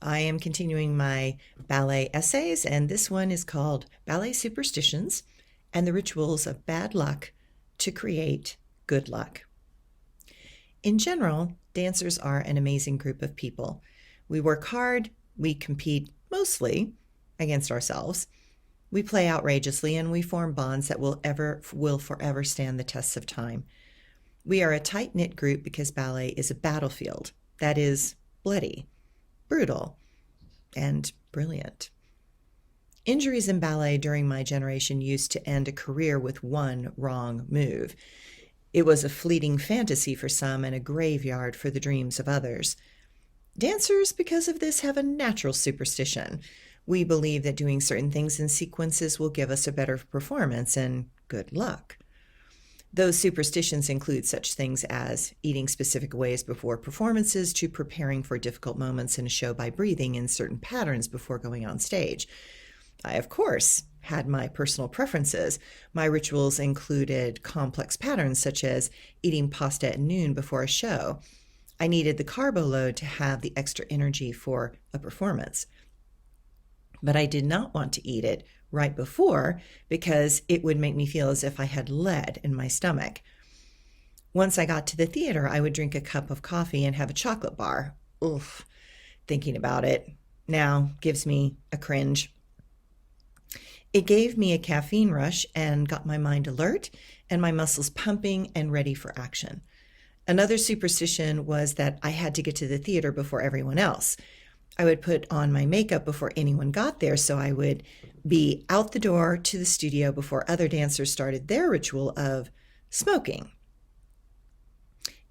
I am continuing my ballet essays, and this one is called Ballet Superstitions and the Rituals of Bad Luck to Create Good Luck. In general, dancers are an amazing group of people. We work hard, we compete mostly against ourselves, we play outrageously, and we form bonds that will forever stand the tests of time. We are a tight-knit group because ballet is a battlefield that is bloody, brutal, and brilliant. Injuries in ballet during my generation used to end a career with one wrong move. It was a fleeting fantasy for some and a graveyard for the dreams of others. Dancers, because of this, have a natural superstition. We believe that doing certain things in sequences will give us a better performance and good luck. Those superstitions include such things as eating specific ways before performances to preparing for difficult moments in a show by breathing in certain patterns before going on stage. I, of course, had my personal preferences. My rituals included complex patterns such as eating pasta at noon before a show. I needed the carbo load to have the extra energy for a performance. But I did not want to eat it right before because it would make me feel as if I had lead in my stomach. Once I got to the theater, I would drink a cup of coffee and have a chocolate bar. Oof, thinking about it now gives me a cringe. It gave me a caffeine rush and got my mind alert and my muscles pumping and ready for action. Another superstition was that I had to get to the theater before everyone else. I would put on my makeup before anyone got there, so I would be out the door to the studio before other dancers started their ritual of smoking.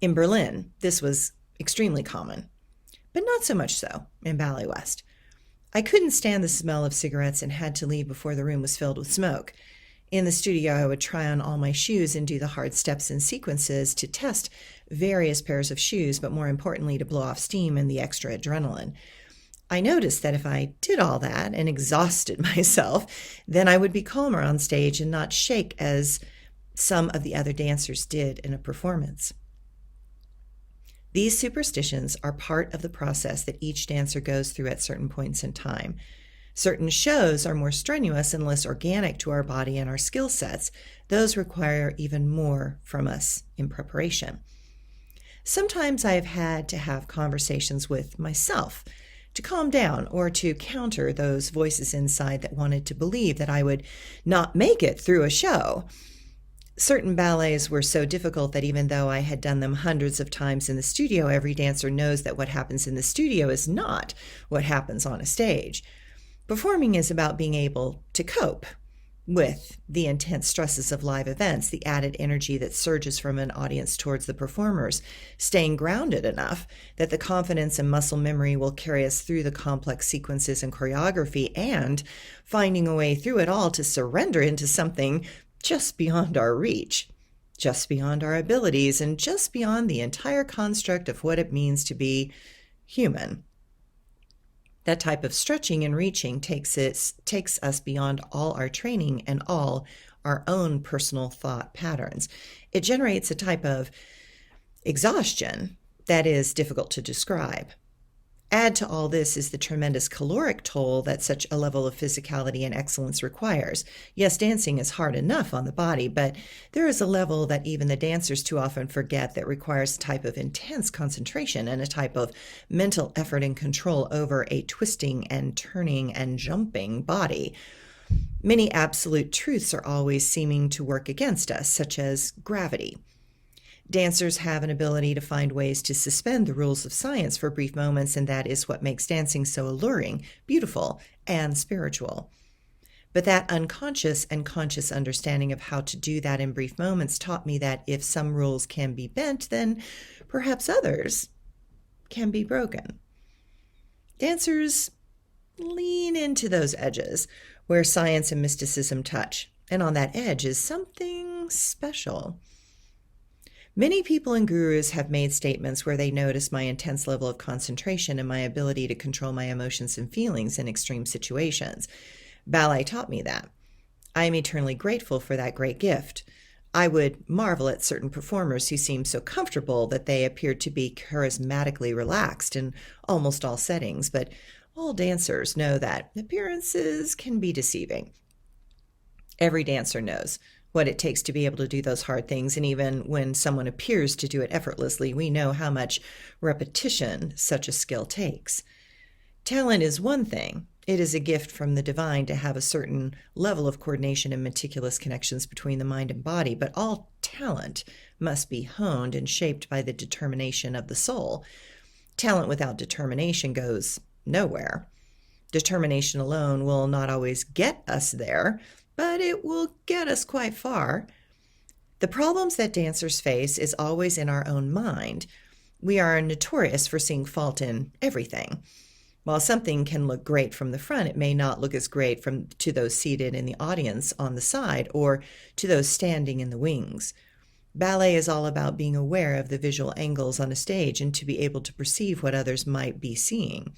In Berlin, this was extremely common, but not so much so in Ballet West. I couldn't stand the smell of cigarettes and had to leave before the room was filled with smoke. In the studio, I would try on all my shoes and do the hard steps and sequences to test various pairs of shoes, but more importantly, to blow off steam and the extra adrenaline. I noticed that if I did all that and exhausted myself, then I would be calmer on stage and not shake as some of the other dancers did in a performance. These superstitions are part of the process that each dancer goes through at certain points in time. Certain shows are more strenuous and less organic to our body and our skill sets. Those require even more from us in preparation. Sometimes I have had to have conversations with myself to calm down or to counter those voices inside that wanted to believe that I would not make it through a show. Certain ballets were so difficult that even though I had done them hundreds of times in the studio, every dancer knows that what happens in the studio is not what happens on a stage. Performing is about being able to cope with the intense stresses of live events, the added energy that surges from an audience towards the performers, staying grounded enough that the confidence and muscle memory will carry us through the complex sequences and choreography, and finding a way through it all to surrender into something just beyond our reach, just beyond our abilities, and just beyond the entire construct of what it means to be human. That type of stretching and reaching takes us beyond all our training and all our own personal thought patterns. It generates a type of exhaustion that is difficult to describe. Add to all this is the tremendous caloric toll that such a level of physicality and excellence requires. Yes, dancing is hard enough on the body, but there is a level that even the dancers too often forget that requires a type of intense concentration and a type of mental effort and control over a twisting and turning and jumping body. Many absolute truths are always seeming to work against us, such as gravity. Dancers have an ability to find ways to suspend the rules of science for brief moments, and that is what makes dancing so alluring, beautiful, and spiritual. But that unconscious and conscious understanding of how to do that in brief moments taught me that if some rules can be bent, then perhaps others can be broken. Dancers lean into those edges where science and mysticism touch, and on that edge is something special. Many people and gurus have made statements where they notice my intense level of concentration and my ability to control my emotions and feelings in extreme situations. Ballet taught me that. I am eternally grateful for that great gift. I would marvel at certain performers who seem so comfortable that they appear to be charismatically relaxed in almost all settings, but all dancers know that appearances can be deceiving. Every dancer knows what it takes to be able to do those hard things, and even when someone appears to do it effortlessly, we know how much repetition such a skill takes. Talent is one thing. It is a gift from the divine to have a certain level of coordination and meticulous connections between the mind and body, but all talent must be honed and shaped by the determination of the soul. Talent without determination goes nowhere. Determination alone will not always get us there, but it will get us quite far. The problems that dancers face is always in our own mind. We are notorious for seeing fault in everything. While something can look great from the front, it may not look as great to those seated in the audience on the side or to those standing in the wings. Ballet is all about being aware of the visual angles on a stage and to be able to perceive what others might be seeing.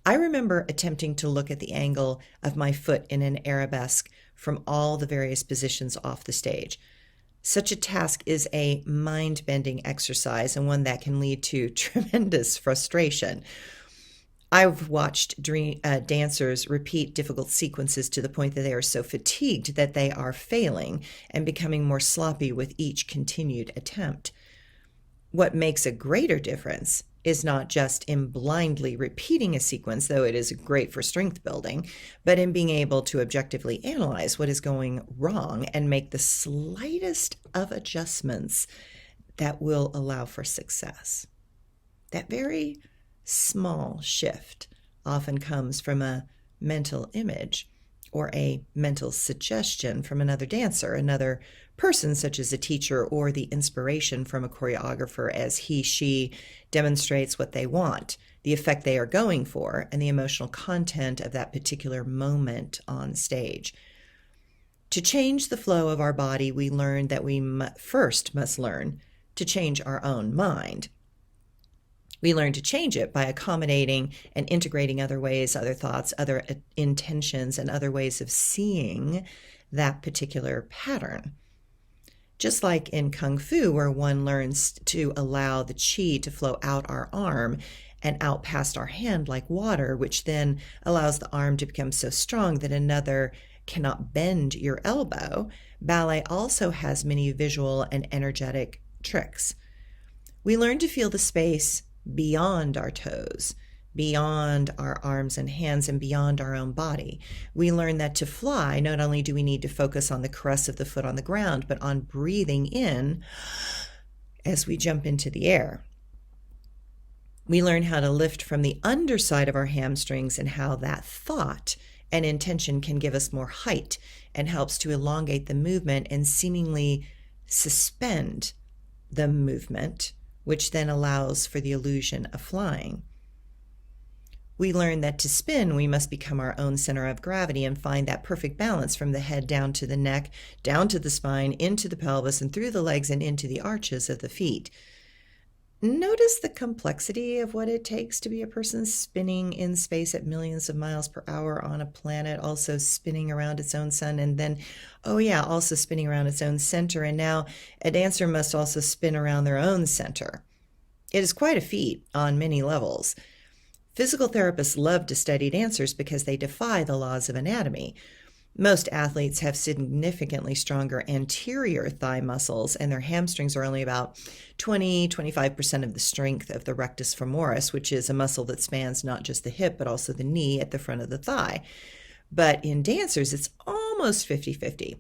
I remember attempting to look at the angle of my foot in an arabesque from all the various positions off the stage. Such a task is a mind-bending exercise and one that can lead to tremendous frustration. I've watched dancers repeat difficult sequences to the point that they are so fatigued that they are failing and becoming more sloppy with each continued attempt. What makes a greater difference is not just in blindly repeating a sequence, though it is great for strength building, but in being able to objectively analyze what is going wrong and make the slightest of adjustments that will allow for success. That very small shift often comes from a mental image or a mental suggestion from another dancer, another person, such as a teacher, or the inspiration from a choreographer as she demonstrates what they want, the effect they are going for, and the emotional content of that particular moment on stage. To change the flow of our body, we learn that we first must learn to change our own mind. We learn to change it by accommodating and integrating other ways, other thoughts, other intentions, and other ways of seeing that particular pattern. Just like in Kung Fu, where one learns to allow the qi to flow out our arm and out past our hand like water, which then allows the arm to become so strong that another cannot bend your elbow, ballet also has many visual and energetic tricks. We learn to feel the space beyond our toes, beyond our arms and hands, and beyond our own body. We learn that to fly, not only do we need to focus on the caress of the foot on the ground, but on breathing in as we jump into the air. We learn how to lift from the underside of our hamstrings and how that thought and intention can give us more height and helps to elongate the movement and seemingly suspend the movement, which then allows for the illusion of flying. We learn that to spin, we must become our own center of gravity and find that perfect balance from the head down to the neck, down to the spine, into the pelvis, and through the legs and into the arches of the feet. Notice the complexity of what it takes to be a person spinning in space at millions of miles per hour on a planet, also spinning around its own sun, and then, also spinning around its own center. And now a dancer must also spin around their own center. It is quite a feat on many levels. Physical therapists love to study dancers because they defy the laws of anatomy. Most athletes have significantly stronger anterior thigh muscles, and their hamstrings are only about 20-25% of the strength of the rectus femoris, which is a muscle that spans not just the hip, but also the knee at the front of the thigh. But in dancers, it's almost 50-50.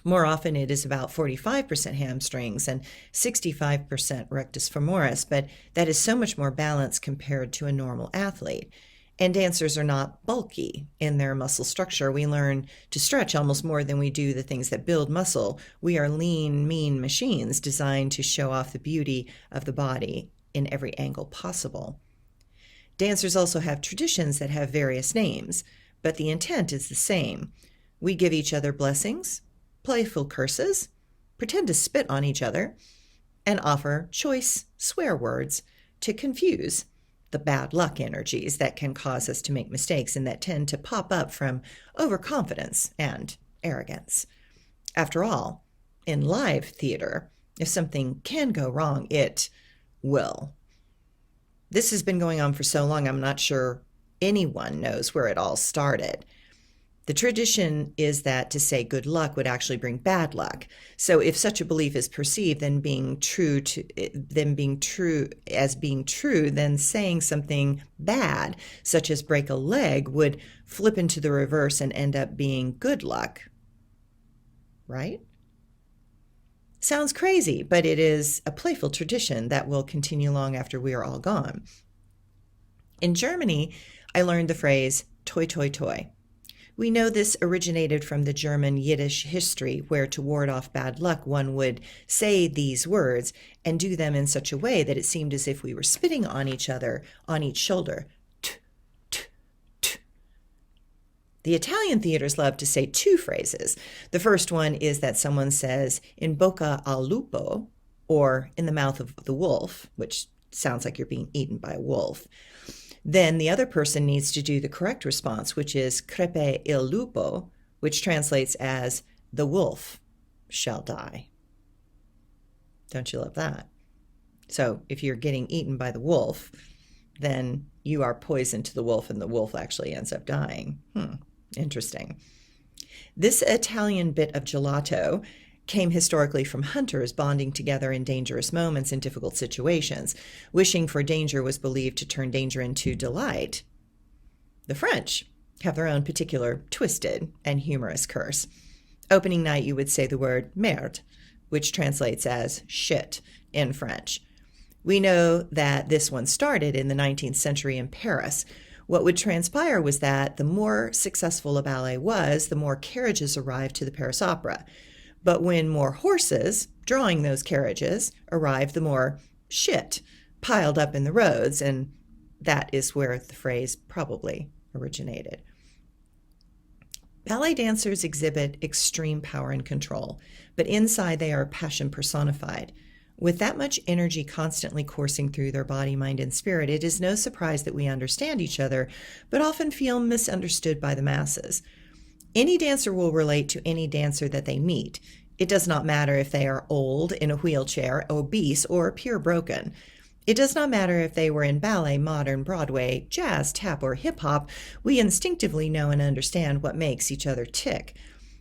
More often, it is about 45% hamstrings and 65% rectus femoris, but that is so much more balanced compared to a normal athlete. And dancers are not bulky in their muscle structure. We learn to stretch almost more than we do the things that build muscle. We are lean, mean machines designed to show off the beauty of the body in every angle possible. Dancers also have traditions that have various names, but the intent is the same. We give each other blessings, playful curses, pretend to spit on each other, and offer choice swear words to confuse the bad luck energies that can cause us to make mistakes and that tend to pop up from overconfidence and arrogance. After all, in live theater, if something can go wrong, it will. This has been going on for so long, I'm not sure anyone knows where it all started. The tradition is that to say good luck would actually bring bad luck. So if such a belief is perceived then being true, then saying something bad, such as break a leg, would flip into the reverse and end up being good luck. Right? Sounds crazy, but it is a playful tradition that will continue long after we are all gone. In Germany, I learned the phrase toi toi toi. We know this originated from the German Yiddish history, where to ward off bad luck, one would say these words and do them in such a way that it seemed as if we were spitting on each other, on each shoulder. T, t, t. The Italian theaters love to say two phrases. The first one is that someone says, in bocca al lupo, or in the mouth of the wolf, which sounds like you're being eaten by a wolf. Then the other person needs to do the correct response, which is crepe il lupo, which translates as the wolf shall die. Don't you love that? So if you're getting eaten by the wolf, then you are poisoned to the wolf and the wolf actually ends up dying. Interesting. This Italian bit of gelato came historically from hunters bonding together in dangerous moments in difficult situations. Wishing for danger was believed to turn danger into delight. The French have their own particular twisted and humorous curse. Opening night, you would say the word merde, which translates as shit in French. We know that this one started in the 19th century in Paris. What would transpire was that the more successful a ballet was, the more carriages arrived to the Paris Opera. But when more horses, drawing those carriages, arrived, the more shit piled up in the roads, and that is where the phrase probably originated. Ballet dancers exhibit extreme power and control, but inside they are passion personified. With that much energy constantly coursing through their body, mind, and spirit, it is no surprise that we understand each other, but often feel misunderstood by the masses. Any dancer will relate to any dancer that they meet. It does not matter if they are old, in a wheelchair, obese, or pure broken. It does not matter if they were in ballet, modern, Broadway, jazz, tap, or hip-hop. We instinctively know and understand what makes each other tick.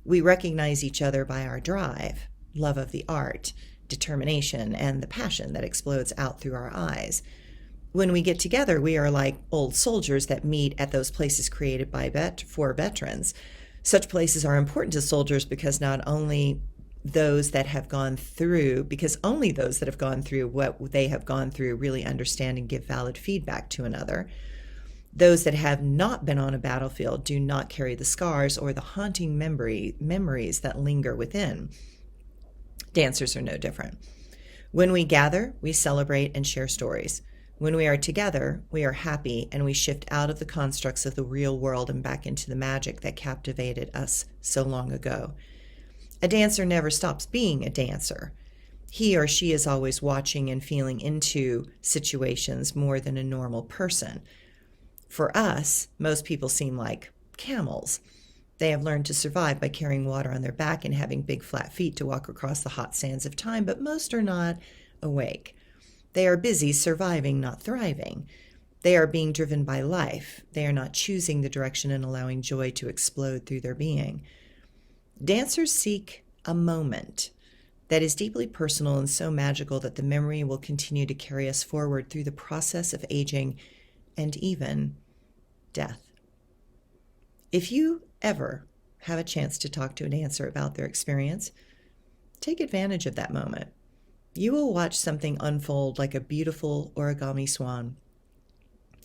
We recognize each other by our drive, love of the art, determination, and the passion that explodes out through our eyes. When we get together, we are like old soldiers that meet at those places created for veterans. Such places are important to soldiers because only those that have gone through what they have gone through really understand and give valid feedback to another. Those that have not been on a battlefield do not carry the scars or the haunting memories that linger within. Dancers are no different. When we gather, we celebrate and share stories. When we are together, we are happy and we shift out of the constructs of the real world and back into the magic that captivated us so long ago. A dancer never stops being a dancer. He or she is always watching and feeling into situations more than a normal person. For us, most people seem like camels. They have learned to survive by carrying water on their back and having big flat feet to walk across the hot sands of time, but most are not awake. They are busy surviving, not thriving. They are being driven by life. They are not choosing the direction and allowing joy to explode through their being. Dancers seek a moment that is deeply personal and so magical that the memory will continue to carry us forward through the process of aging and even death. If you ever have a chance to talk to a dancer about their experience, take advantage of that moment. You will watch something unfold like a beautiful origami swan.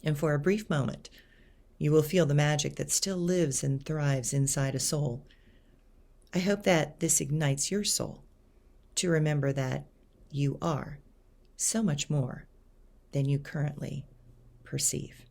And for a brief moment, you will feel the magic that still lives and thrives inside a soul. I hope that this ignites your soul to remember that you are so much more than you currently perceive.